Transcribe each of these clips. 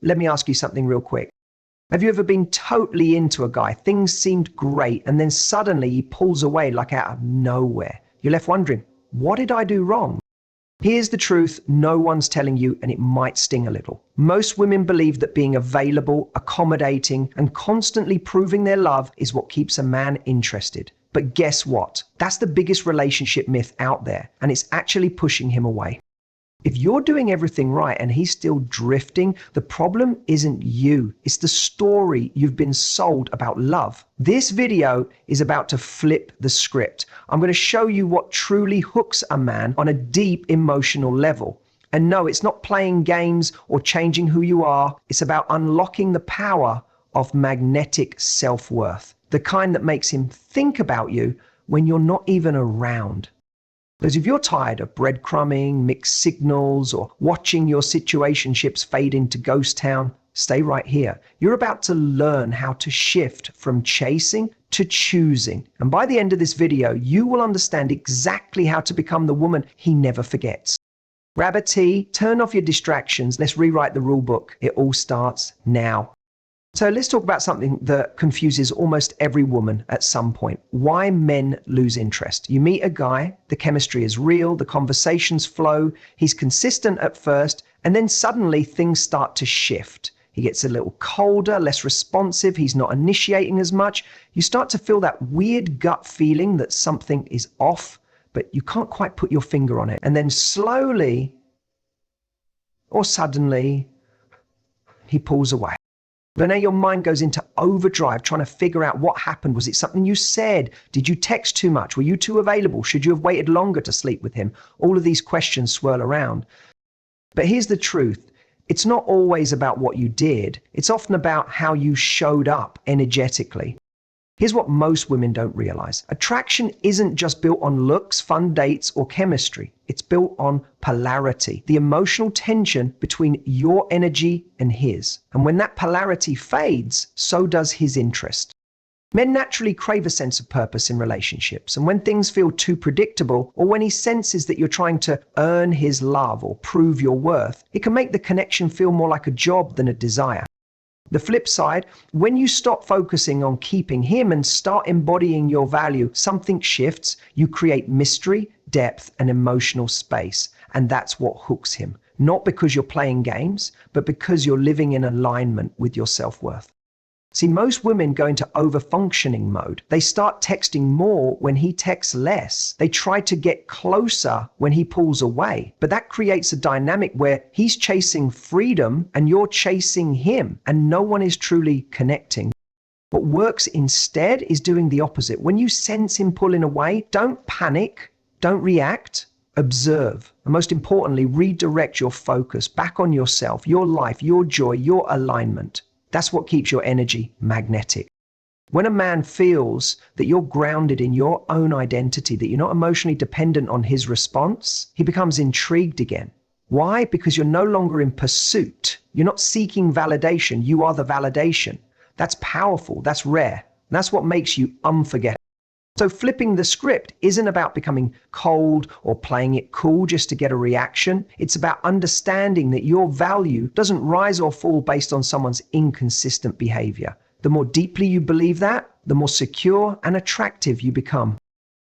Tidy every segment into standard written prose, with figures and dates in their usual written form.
Let me ask you something real quick. Have you ever been totally into a guy? Things seemed great, and then suddenly he pulls away like out of nowhere. You're left wondering, what did I do wrong? Here's the truth no one's telling you, and it might sting a little. Most women believe that being available, accommodating, and constantly proving their love is what keeps a man interested. But guess what? That's the biggest relationship myth out there, and it's actually pushing him away. If you're doing everything right and he's still drifting, the problem isn't you. It's the story you've been sold about love. This video is about to flip the script. I'm going to show you what truly hooks a man on a deep emotional level. And no, it's not playing games or changing who you are. It's about unlocking the power of magnetic self-worth, the kind that makes him think about you when you're not even around. Because if you're tired of breadcrumbing, mixed signals, or watching your situationships fade into ghost town, stay right here. You're about to learn how to shift from chasing to choosing. And by the end of this video, you will understand exactly how to become the woman he never forgets. Grab a tea, turn off your distractions, let's rewrite the rule book. It all starts now. So let's talk about something that confuses almost every woman at some point. Why men lose interest. You meet a guy, the chemistry is real, the conversations flow, he's consistent at first, and then suddenly things start to shift. He gets a little colder, less responsive, he's not initiating as much. You start to feel that weird gut feeling that something is off, but you can't quite put your finger on it. And then slowly, or suddenly, he pulls away. But now your mind goes into overdrive, trying to figure out what happened. Was it something you said? Did you text too much? Were you too available? Should you have waited longer to sleep with him? All of these questions swirl around. But here's the truth. It's not always about what you did. It's often about how you showed up energetically. Here's what most women don't realize. Attraction isn't just built on looks, fun dates, or chemistry. It's built on polarity, the emotional tension between your energy and his. And when that polarity fades, so does his interest. Men naturally crave a sense of purpose in relationships. And when things feel too predictable, or when he senses that you're trying to earn his love or prove your worth, it can make the connection feel more like a job than a desire. The flip side, when you stop focusing on keeping him and start embodying your value, something shifts. You create mystery, depth, and emotional space. And that's what hooks him. Not because you're playing games, but because you're living in alignment with your self-worth. See, most women go into over-functioning mode. They start texting more when he texts less. They try to get closer when he pulls away. But that creates a dynamic where he's chasing freedom and you're chasing him, and no one is truly connecting. What works instead is doing the opposite. When you sense him pulling away, don't panic, don't react, observe. And most importantly, redirect your focus back on yourself, your life, your joy, your alignment. That's what keeps your energy magnetic. When a man feels that you're grounded in your own identity, that you're not emotionally dependent on his response, he becomes intrigued again. Why? Because you're no longer in pursuit. You're not seeking validation. You are the validation. That's powerful. That's rare. That's what makes you unforgettable. So flipping the script isn't about becoming cold or playing it cool just to get a reaction. It's about understanding that your value doesn't rise or fall based on someone's inconsistent behavior. The more deeply you believe that, the more secure and attractive you become.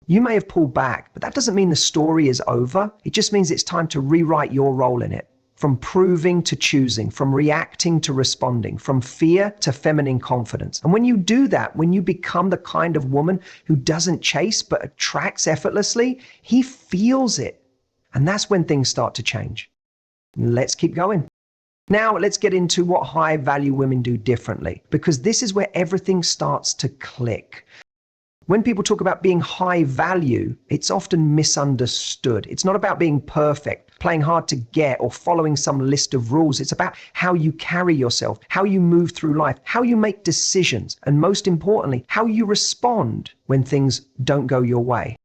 You may have pulled back, but that doesn't mean the story is over. It just means it's time to rewrite your role in it. From proving to choosing, from reacting to responding, from fear to feminine confidence. And when you do that, when you become the kind of woman who doesn't chase but attracts effortlessly, he feels it. And that's when things start to change. Let's keep going. Now let's get into what high value women do differently, because this is where everything starts to click. When people talk about being high value, it's often misunderstood. It's not about being perfect, playing hard to get, or following some list of rules. It's about how you carry yourself, how you move through life, how you make decisions, and most importantly, how you respond when things don't go your way.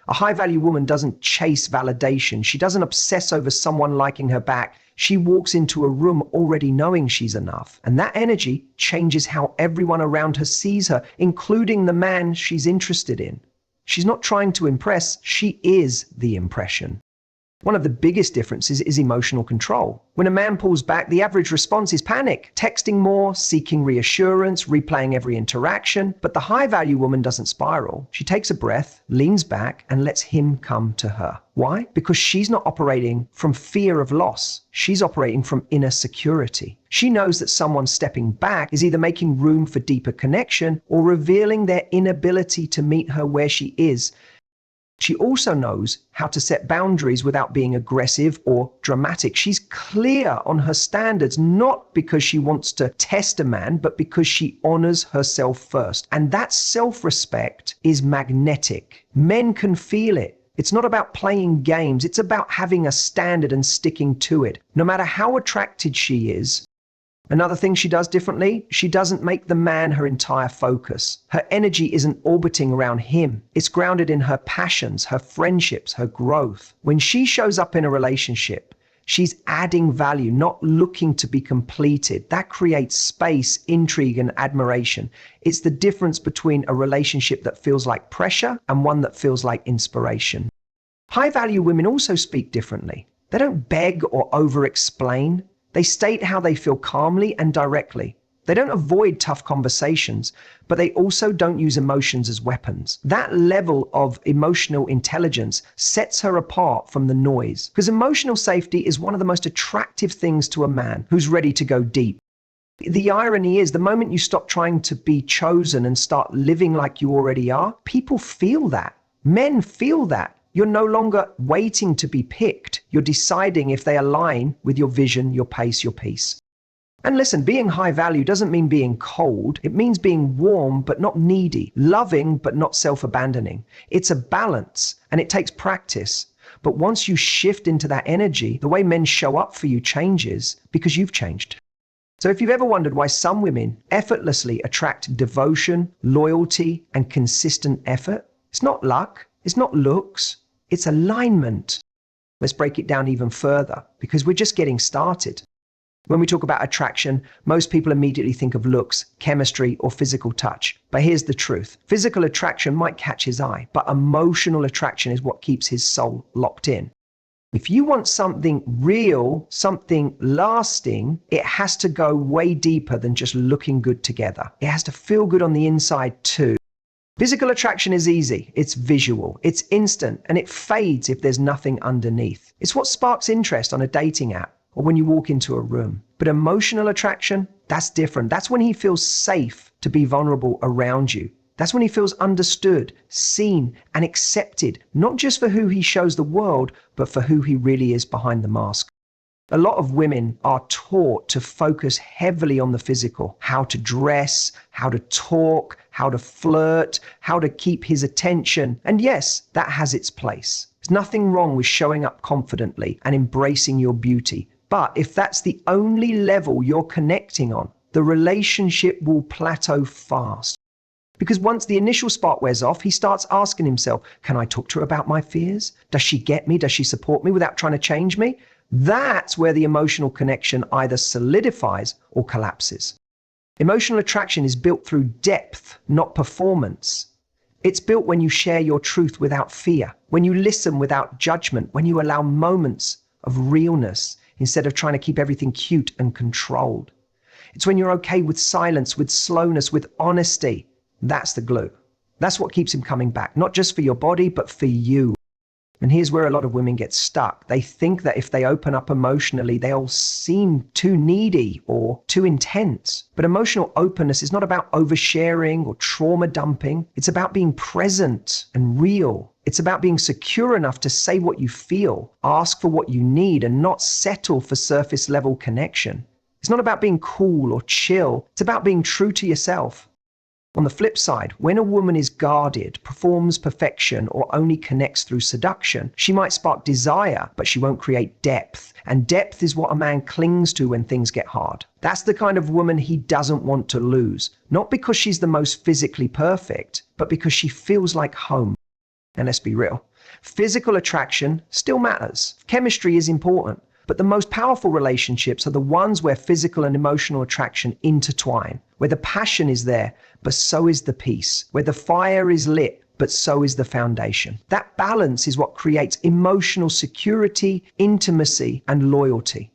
A high value woman doesn't chase validation. She doesn't obsess over someone liking her back. She walks into a room already knowing she's enough. And that energy changes how everyone around her sees her, including the man she's interested in. She's not trying to impress, she is the impression. One of the biggest differences is emotional control. When a man pulls back, the average response is panic, texting more, seeking reassurance, replaying every interaction. But the high-value woman doesn't spiral. She takes a breath, leans back, and lets him come to her. Why? Because she's not operating from fear of loss. She's operating from inner security. She knows that someone stepping back is either making room for deeper connection or revealing their inability to meet her where she is. She also knows how to set boundaries without being aggressive or dramatic. She's clear on her standards, not because she wants to test a man, but because she honors herself first. And that self-respect is magnetic. Men can feel it. It's not about playing games. It's about having a standard and sticking to it. No matter how attracted she is. Another thing she does differently, she doesn't make the man her entire focus. Her energy isn't orbiting around him. It's grounded in her passions, her friendships, her growth. When she shows up in a relationship, she's adding value, not looking to be completed. That creates space, intrigue, and admiration. It's the difference between a relationship that feels like pressure and one that feels like inspiration. High-value women also speak differently. They don't beg or over-explain. They state how they feel calmly and directly. They don't avoid tough conversations, but they also don't use emotions as weapons. That level of emotional intelligence sets her apart from the noise, because emotional safety is one of the most attractive things to a man who's ready to go deep. The irony is, the moment you stop trying to be chosen and start living like you already are, people feel that. Men feel that. You're no longer waiting to be picked. You're deciding if they align with your vision, your pace, your peace. And listen, being high value doesn't mean being cold. It means being warm but not needy, loving but not self-abandoning. It's a balance, and it takes practice. But once you shift into that energy, the way men show up for you changes because you've changed. So if you've ever wondered why some women effortlessly attract devotion, loyalty, and consistent effort, it's not luck. It's not looks, it's alignment. Let's break it down even further, because we're just getting started. When we talk about attraction, most people immediately think of looks, chemistry, or physical touch. But here's the truth. Physical attraction might catch his eye, but emotional attraction is what keeps his soul locked in. If you want something real, something lasting, it has to go way deeper than just looking good together. It has to feel good on the inside too. Physical attraction is easy, it's visual, it's instant, and it fades if there's nothing underneath. It's what sparks interest on a dating app or when you walk into a room. But emotional attraction, that's different. That's when he feels safe to be vulnerable around you. That's when he feels understood, seen, and accepted, not just for who he shows the world, but for who he really is behind the mask. A lot of women are taught to focus heavily on the physical, how to dress, how to talk, how to flirt, how to keep his attention. And yes, that has its place. There's nothing wrong with showing up confidently and embracing your beauty. But if that's the only level you're connecting on, the relationship will plateau fast. Because once the initial spark wears off, he starts asking himself, can I talk to her about my fears? Does she get me? Does she support me without trying to change me? That's where the emotional connection either solidifies or collapses. Emotional attraction is built through depth, not performance. It's built when you share your truth without fear, when you listen without judgment, when you allow moments of realness instead of trying to keep everything cute and controlled. It's when you're okay with silence, with slowness, with honesty. That's the glue. That's what keeps him coming back, not just for your body, but for you. And here's where a lot of women get stuck. They think that if they open up emotionally, they'll seem too needy or too intense. But emotional openness is not about oversharing or trauma dumping. It's about being present and real. It's about being secure enough to say what you feel, ask for what you need, and not settle for surface level connection. It's not about being cool or chill. It's about being true to yourself. On the flip side, when a woman is guarded, performs perfection, or only connects through seduction, she might spark desire, but she won't create depth. And depth is what a man clings to when things get hard. That's the kind of woman he doesn't want to lose. Not because she's the most physically perfect, but because she feels like home. And let's be real, physical attraction still matters. Chemistry is important. But the most powerful relationships are the ones where physical and emotional attraction intertwine, where the passion is there, but so is the peace, where the fire is lit, but so is the foundation. That balance is what creates emotional security, intimacy, and loyalty.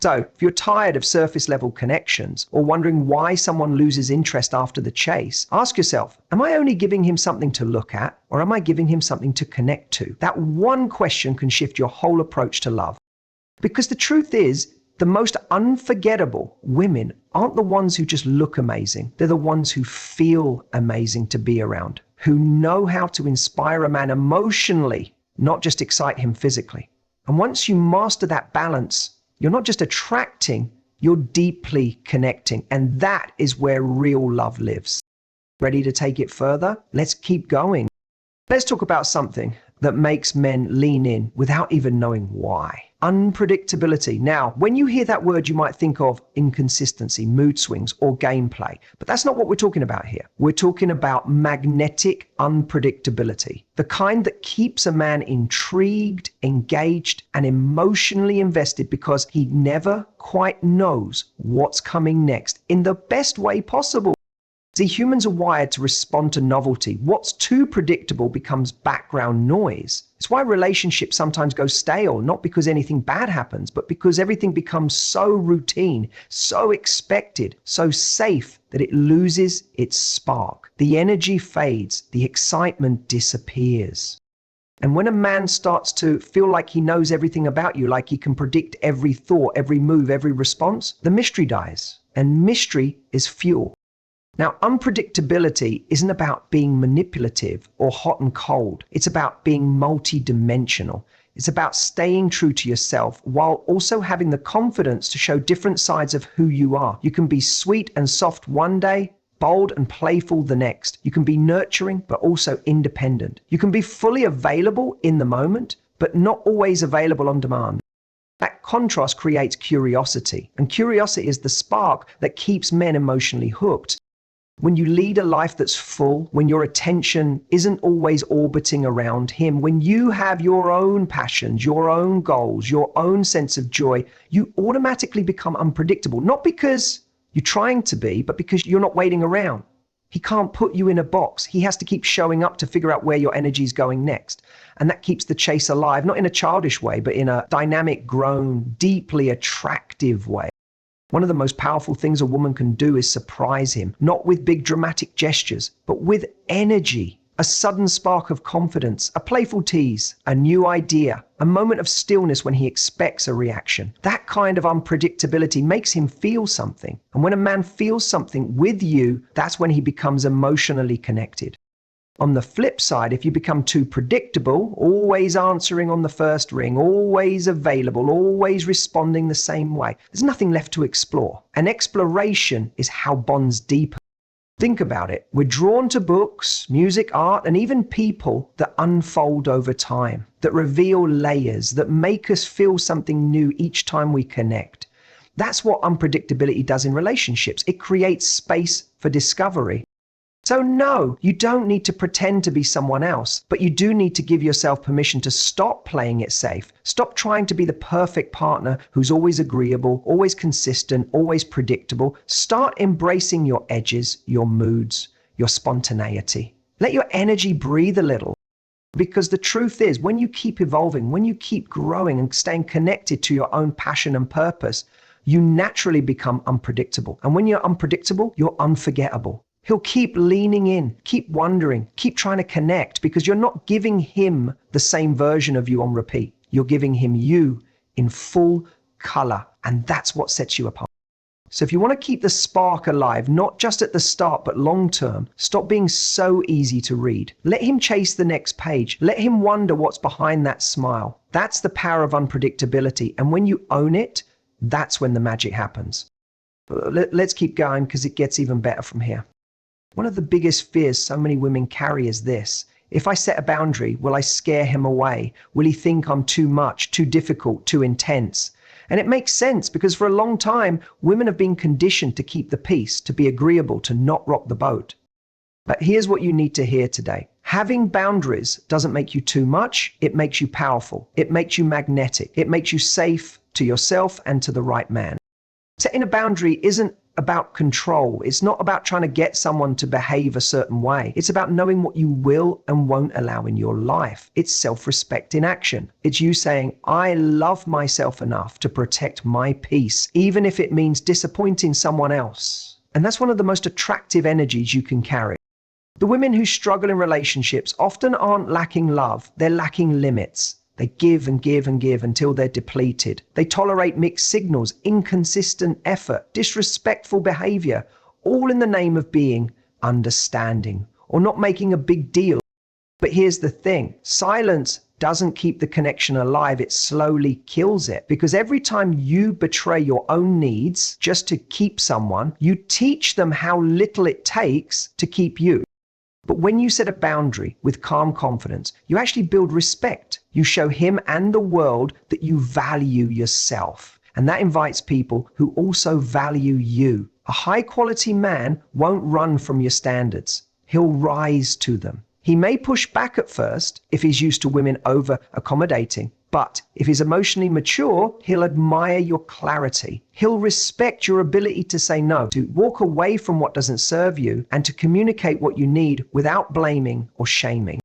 So, if you're tired of surface level connections or wondering why someone loses interest after the chase, ask yourself, am I only giving him something to look at, or am I giving him something to connect to? That one question can shift your whole approach to love. Because the truth is, the most unforgettable women aren't the ones who just look amazing. They're the ones who feel amazing to be around, who know how to inspire a man emotionally, not just excite him physically. And once you master that balance, you're not just attracting, you're deeply connecting. And that is where real love lives. Ready to take it further? Let's keep going. Let's talk about something that makes men lean in without even knowing why. Unpredictability. Now, when you hear that word, you might think of inconsistency, mood swings, or gameplay. But that's not what we're talking about here. We're talking about magnetic unpredictability, the kind that keeps a man intrigued, engaged, and emotionally invested because he never quite knows what's coming next in the best way possible. See, humans are wired to respond to novelty. What's too predictable becomes background noise. It's why relationships sometimes go stale, not because anything bad happens, but because everything becomes so routine, so expected, so safe that it loses its spark. The energy fades, the excitement disappears. And when a man starts to feel like he knows everything about you, like he can predict every thought, every move, every response, the mystery dies. And mystery is fuel. Now, unpredictability isn't about being manipulative or hot and cold. It's about being multi-dimensional. It's about staying true to yourself while also having the confidence to show different sides of who you are. You can be sweet and soft one day, bold and playful the next. You can be nurturing, but also independent. You can be fully available in the moment, but not always available on demand. That contrast creates curiosity, and curiosity is the spark that keeps men emotionally hooked. When you lead a life that's full, when your attention isn't always orbiting around him, when you have your own passions, your own goals, your own sense of joy, you automatically become unpredictable. Not because you're trying to be, but because you're not waiting around. He can't put you in a box. He has to keep showing up to figure out where your energy is going next. And that keeps the chase alive, not in a childish way, but in a dynamic, grown, deeply attractive way. One of the most powerful things a woman can do is surprise him, not with big dramatic gestures, but with energy, a sudden spark of confidence, a playful tease, a new idea, a moment of stillness when he expects a reaction. That kind of unpredictability makes him feel something. And when a man feels something with you, that's when he becomes emotionally connected. On the flip side, if you become too predictable, always answering on the first ring, always available, always responding the same way, there's nothing left to explore. And exploration is how bonds deepen. Think about it. We're drawn to books, music, art, and even people that unfold over time, that reveal layers, that make us feel something new each time we connect. That's what unpredictability does in relationships. It creates space for discovery. So no, you don't need to pretend to be someone else, but you do need to give yourself permission to stop playing it safe. Stop trying to be the perfect partner who's always agreeable, always consistent, always predictable. Start embracing your edges, your moods, your spontaneity. Let your energy breathe a little. Because the truth is, when you keep evolving, when you keep growing and staying connected to your own passion and purpose, you naturally become unpredictable. And when you're unpredictable, you're unforgettable. He'll keep leaning in, keep wondering, keep trying to connect because you're not giving him the same version of you on repeat. You're giving him you in full color, and that's what sets you apart. So if you want to keep the spark alive, not just at the start, but long term, stop being so easy to read. Let him chase the next page. Let him wonder what's behind that smile. That's the power of unpredictability. And when you own it, that's when the magic happens. Let's keep going because it gets even better from here. One of the biggest fears so many women carry is this. If I set a boundary, will I scare him away? Will he think I'm too much, too difficult, too intense? And it makes sense because for a long time, women have been conditioned to keep the peace, to be agreeable, to not rock the boat. But here's what you need to hear today. Having boundaries doesn't make you too much. It makes you powerful. It makes you magnetic. It makes you safe to yourself and to the right man. Setting a boundary isn't about control. It's not about trying to get someone to behave a certain way. It's about knowing what you will and won't allow in your life. It's self-respect in action. It's you saying, I love myself enough to protect my peace, even if it means disappointing someone else. And that's one of the most attractive energies you can carry. The women who struggle in relationships often aren't lacking love, they're lacking limits. They give and give and give until they're depleted. They tolerate mixed signals, inconsistent effort, disrespectful behavior, all in the name of being understanding or not making a big deal. But here's the thing, silence doesn't keep the connection alive, it slowly kills it. Because every time you betray your own needs just to keep someone, you teach them how little it takes to keep you. But when you set a boundary with calm confidence, you actually build respect. You show him and the world that you value yourself. And that invites people who also value you. A high-quality man won't run from your standards. He'll rise to them. He may push back at first if he's used to women over-accommodating. But if he's emotionally mature, he'll admire your clarity. He'll respect your ability to say no, to walk away from what doesn't serve you, and to communicate what you need without blaming or shaming.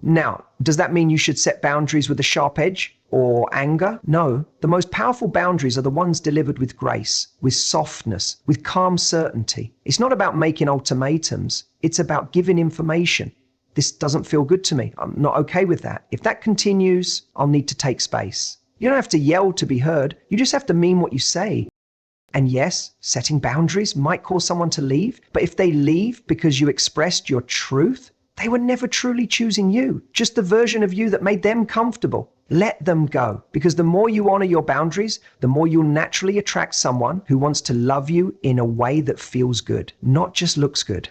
Now, does that mean you should set boundaries with a sharp edge or anger? No. The most powerful boundaries are the ones delivered with grace, with softness, with calm certainty. It's not about making ultimatums. It's about giving information. This doesn't feel good to me. I'm not okay with that. If that continues, I'll need to take space. You don't have to yell to be heard. You just have to mean what you say. And yes, setting boundaries might cause someone to leave, but if they leave because you expressed your truth, they were never truly choosing you, just the version of you that made them comfortable. Let them go, because the more you honor your boundaries, the more you'll naturally attract someone who wants to love you in a way that feels good, not just looks good.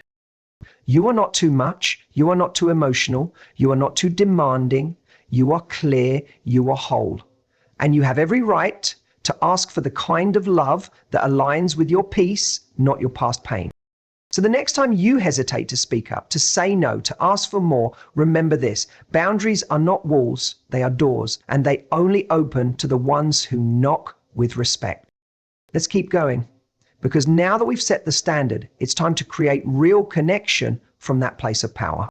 You are not too much, you are not too emotional, you are not too demanding, you are clear, you are whole. And you have every right to ask for the kind of love that aligns with your peace, not your past pain. So the next time you hesitate to speak up, to say no, to ask for more, remember this: boundaries are not walls, they are doors, and they only open to the ones who knock with respect. Let's keep going. Because now that we've set the standard, it's time to create real connection from that place of power.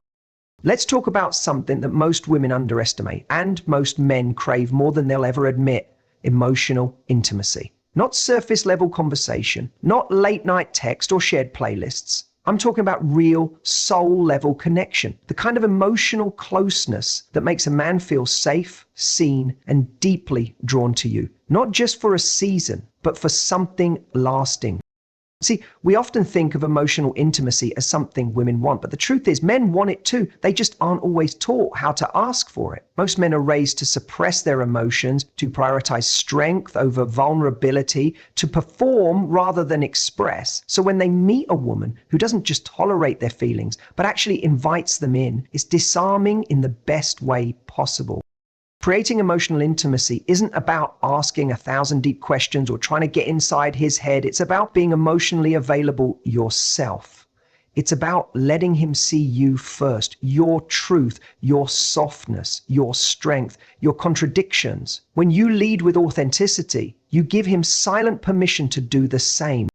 Let's talk about something that most women underestimate and most men crave more than they'll ever admit: emotional intimacy. Not surface level conversation, not late night text or shared playlists. I'm talking about real soul level connection, the kind of emotional closeness that makes a man feel safe, seen, and deeply drawn to you. Not just for a season, but for something lasting. See, we often think of emotional intimacy as something women want, but the truth is men want it too. They just aren't always taught how to ask for it. Most men are raised to suppress their emotions, to prioritize strength over vulnerability, to perform rather than express. So when they meet a woman who doesn't just tolerate their feelings, but actually invites them in, it's disarming in the best way possible. Creating emotional intimacy isn't about asking 1,000 deep questions or trying to get inside his head. It's about being emotionally available yourself. It's about letting him see you first, your truth, your softness, your strength, your contradictions. When you lead with authenticity, you give him silent permission to do the same.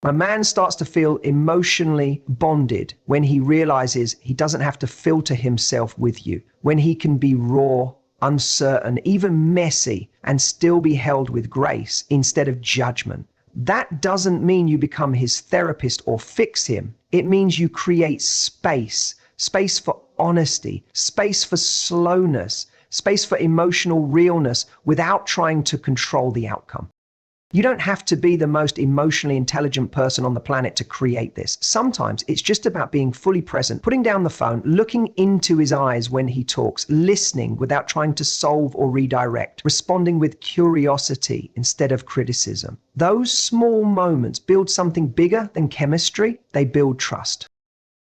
A man starts to feel emotionally bonded when he realizes he doesn't have to filter himself with you, when he can be raw, uncertain, even messy, and still be held with grace instead of judgment. That doesn't mean you become his therapist or fix him. It means you create space for honesty, space for slowness, space for emotional realness without trying to control the outcome. You don't have to be the most emotionally intelligent person on the planet to create this. Sometimes it's just about being fully present, putting down the phone, looking into his eyes when he talks, listening without trying to solve or redirect, responding with curiosity instead of criticism. Those small moments build something bigger than chemistry. They build trust.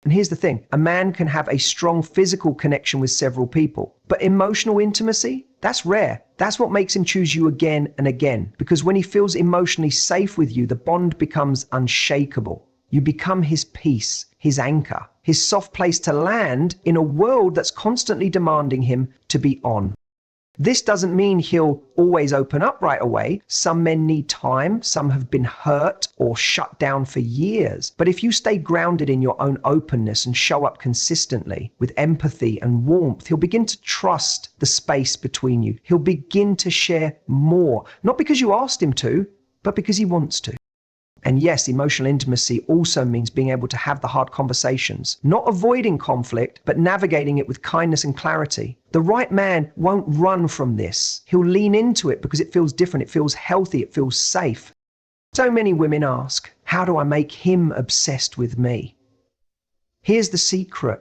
And here's the thing, a man can have a strong physical connection with several people, but emotional intimacy, that's rare. That's what makes him choose you again and again, because when he feels emotionally safe with you, the bond becomes unshakable. You become his peace, his anchor, his soft place to land in a world that's constantly demanding him to be on. This doesn't mean he'll always open up right away. Some men need time, some have been hurt or shut down for years. But if you stay grounded in your own openness and show up consistently with empathy and warmth, he'll begin to trust the space between you. He'll begin to share more, not because you asked him to, but because he wants to. And yes, emotional intimacy also means being able to have the hard conversations, not avoiding conflict, but navigating it with kindness and clarity. The right man won't run from this. He'll lean into it because it feels different, it feels healthy, it feels safe. So many women ask, how do I make him obsessed with me? Here's the secret.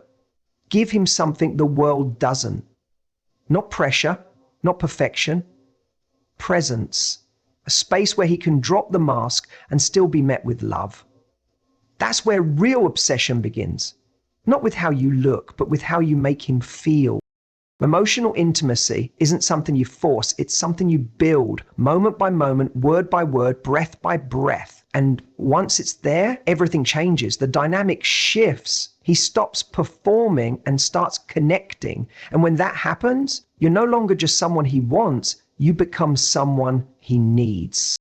Give him something the world doesn't. Not pressure, not perfection, presence. A space where he can drop the mask and still be met with love. That's where real obsession begins. Not with how you look, but with how you make him feel. Emotional intimacy isn't something you force, it's something you build, moment by moment, word by word, breath by breath. And once it's there, everything changes. The dynamic shifts. He stops performing and starts connecting. And when that happens, you're no longer just someone he wants, you become someone he needs.